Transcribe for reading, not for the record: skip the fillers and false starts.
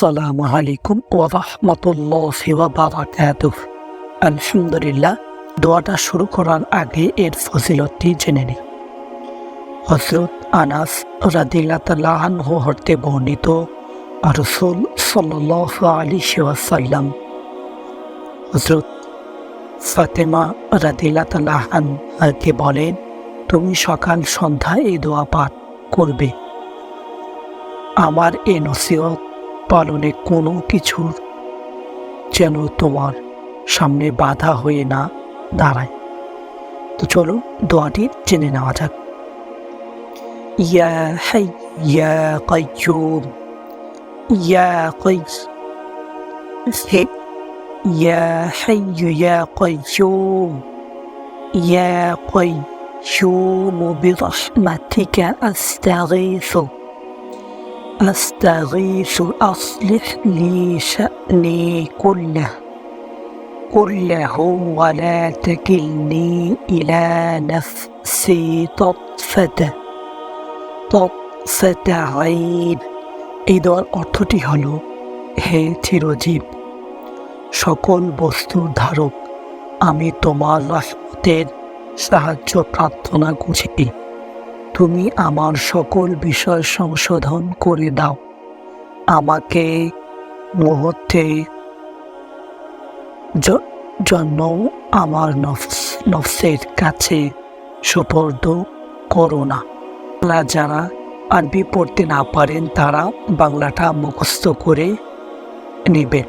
আসসালামু আলাইকুম ওয়া রাহমাতুল্লাহি ওয়া বারাকাতুহু। আলহামদুলিল্লাহ, দোয়াটা শুরু করার আগে এর ফজিলতটি জেনে নিই। হযরত আনাস রাদিয়াল্লাহু তাআলা আনহু হতে বর্ণিত, রাসূল সাল্লাল্লাহু আলাইহি ওয়াসাল্লাম হযরত ফাতেমা রাদিয়াল্লাহু তাআলা আনহাকে বলেন, তুমি সকাল সন্ধ্যা এই দোয়া পাঠ করবে। আমার এই নসিহত পালনে কোনো কিছুর যেন তোমার সামনে বাধা হয়ে না দাঁড়ায়। তো চলো দোয়াটি জেনে নেওয়া যাক। ইয়া হাই ইয়া কাইয়্যুম, ইয়া কাইয়্যুম, ইয়া হাইয়্যু ইয়া কাইয়্যুম, ইয়া কাইয়্যুম বিরহমাতিকা আস্তাগীথু أستغيث أصلح لي شأني كله ولا تكلني إلى نفسي طرفة عين। এই দোয়ার অর্থটি হল, হে চিরজীব সকল বস্তুর ধারক, আমি তোমার রহমতের সাহায্য প্রার্থনা করছি। তুমি আমার সকল বিষয় সংশোধন করে দাও, আমাকে মুহূর্তে জন্য আমার নফসের কাছে সুপর্দ করো না। যারা আরবি পড়তে না পারেন তারা বাংলাটা মুখস্থ করে নেবেন।